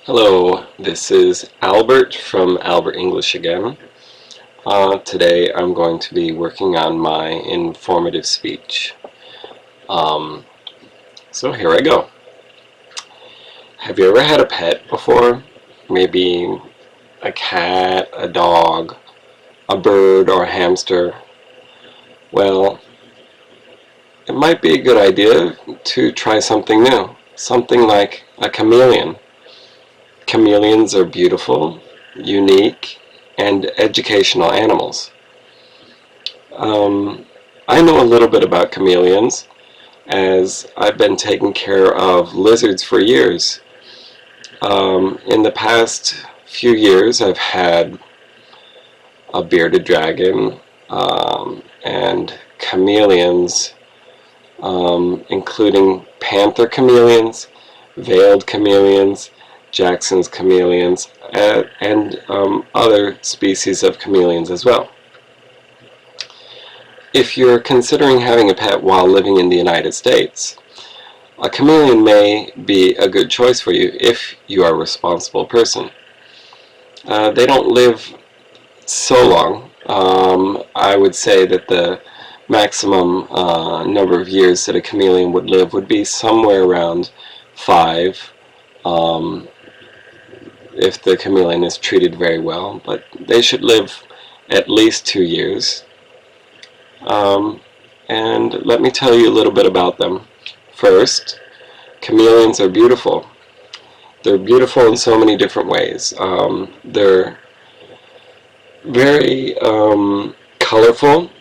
Hello, this is Albert from Albert English again. Today I'm going to be working on my informative speech. So here I go. Have you ever had a pet before? Maybe a cat, a dog, a bird, or a hamster? Well, it might be a good idea to try something new, something like a chameleon. Chameleons are beautiful, unique, and educational animals. I know a little bit about chameleons as I've been taking care of lizards for years. In the past few years I've had a bearded dragon and chameleons, including panther chameleons, veiled chameleons, Jackson's chameleons, and other species of chameleons as well. If you're considering having a pet while living in the United States, a chameleon may be a good choice for you if you are a responsible person. They don't live so long. I would say that the maximum number of years that a chameleon would live would be somewhere around 5. If the chameleon is treated very well, but they should live at least 2 years. And let me tell you a little bit about them. First, chameleons are beautiful. They're beautiful in so many different ways. They're very colorful.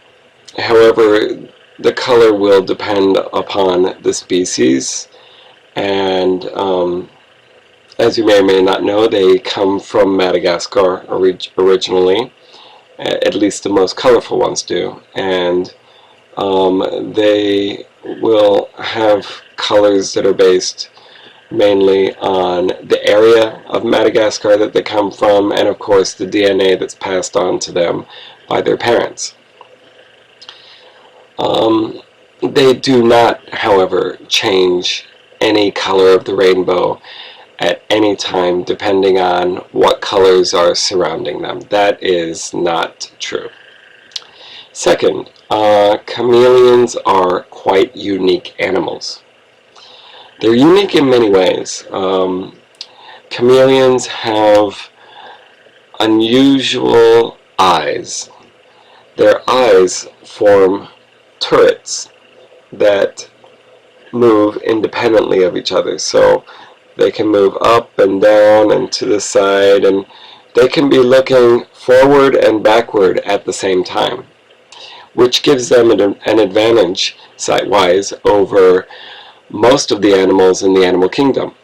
However, the color will depend upon the species, and as you may or may not know, they come from Madagascar originally. At least the most colorful ones do. And they will have colors that are based mainly on the area of Madagascar that they come from, and of course the DNA that's passed on to them by their parents. They do not, however, change any color of the rainbow at any time depending on what colors are surrounding them. That is not true. Second, chameleons are quite unique animals. They're unique in many ways. Chameleons have unusual eyes. Their eyes form turrets that move independently of each other. So they can move up and down and to the side, and they can be looking forward and backward at the same time, which gives them an advantage sight-wise over most of the animals in the animal kingdom.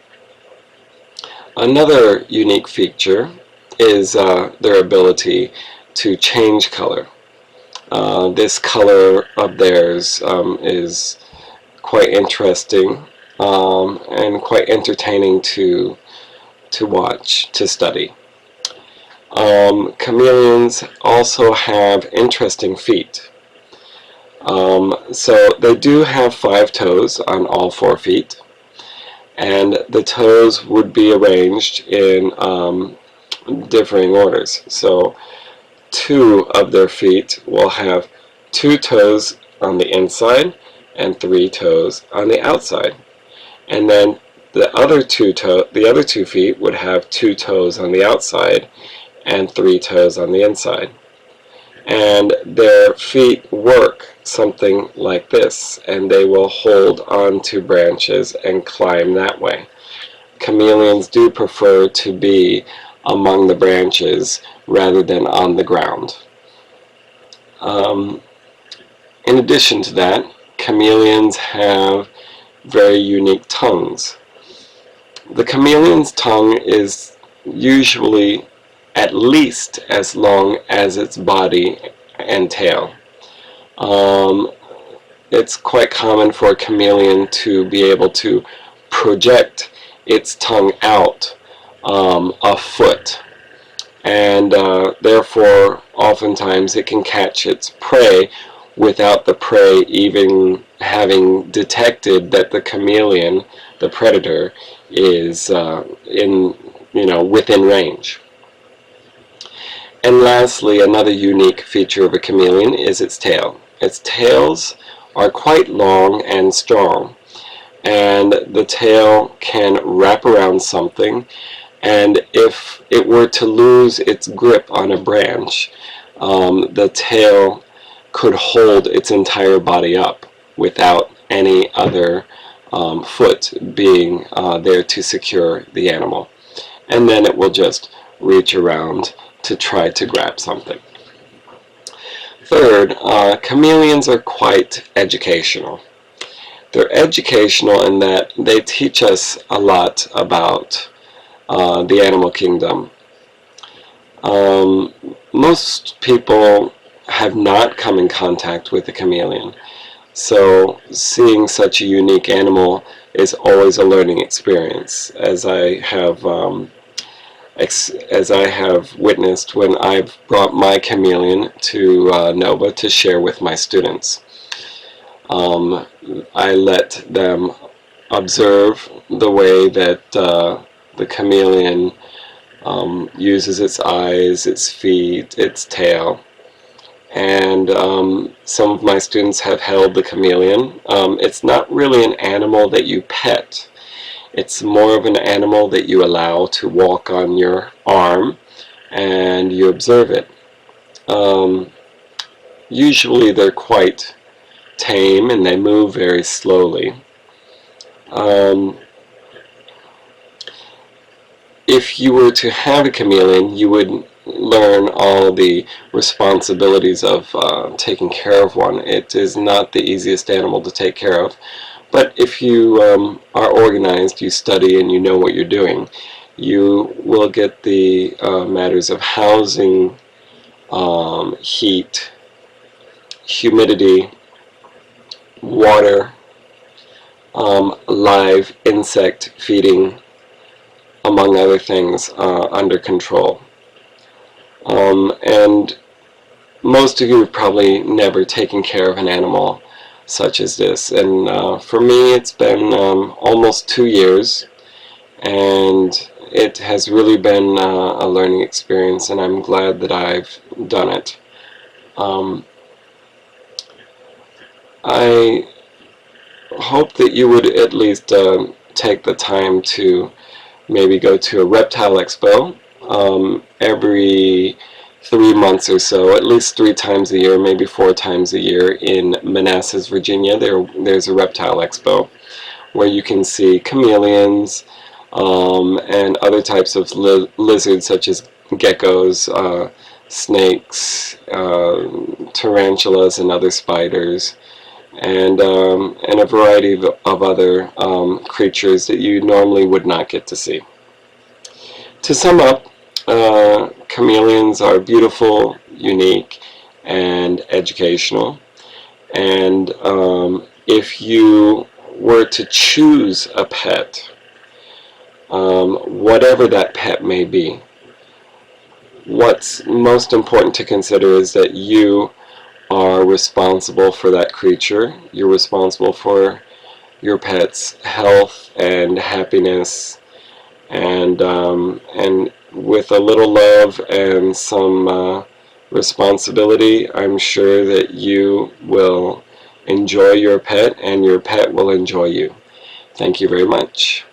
Another unique feature is their ability to change color. This color of theirs is quite interesting. And quite entertaining to watch, to study. Chameleons also have interesting feet. So they do have 5 toes on all 4 feet, and the toes would be arranged in differing orders. So 2 of their feet will have 2 toes on the inside and 3 toes on the outside. And then the other two feet would have 2 toes on the outside and 3 toes on the inside. And their feet work something like this, and they will hold onto branches and climb that way. Chameleons do prefer to be among the branches rather than on the ground. In addition to that, chameleons have very unique tongues. The chameleon's tongue is usually at least as long as its body and tail. It's quite common for a chameleon to be able to project its tongue out a foot, and therefore oftentimes it can catch its prey without the prey even having detected that the chameleon, the predator, is in within range. And lastly, another unique feature of a chameleon is its tail. Its tails are quite long and strong, and the tail can wrap around something, and if it were to lose its grip on a branch, the tail could hold its entire body up without any other foot being there to secure the animal. And then it will just reach around to try to grab something. Third, chameleons are quite educational. They're educational in that they teach us a lot about the animal kingdom. Most people have not come in contact with a chameleon, so seeing such a unique animal is always a learning experience, as I have witnessed when I've brought my chameleon to Nova to share with my students. I let them observe the way that the chameleon uses its eyes, its feet, its tail, and some of my students have held the chameleon. It's not really an animal that you pet. It's more of an animal that you allow to walk on your arm and you observe it. Usually they're quite tame and they move very slowly. If you were to have a chameleon, you would learn all the responsibilities of taking care of one. It is not the easiest animal to take care of, but if you are organized, you study, and you know what you're doing, you will get the matters of housing, heat, humidity, water, live insect feeding, among other things, under control. And most of you have probably never taken care of an animal such as this. And for me, it's been almost 2 years, and it has really been a learning experience, and I'm glad that I've done it. I hope that you would at least take the time to maybe go to a reptile expo every 3 months or so, at least 3 times a year, maybe 4 times a year in Manassas, Virginia. There's a reptile expo where you can see chameleons and other types of lizards such as geckos, snakes, tarantulas, and other spiders, and a variety of other creatures that you normally would not get to see. To sum up, chameleons are beautiful, unique, and educational. And if you were to choose a pet, whatever that pet may be, what's most important to consider is that you are responsible for that creature. You're responsible for your pet's health and happiness, and with a little love and some responsibility, I'm sure that you will enjoy your pet and your pet will enjoy you. Thank you very much.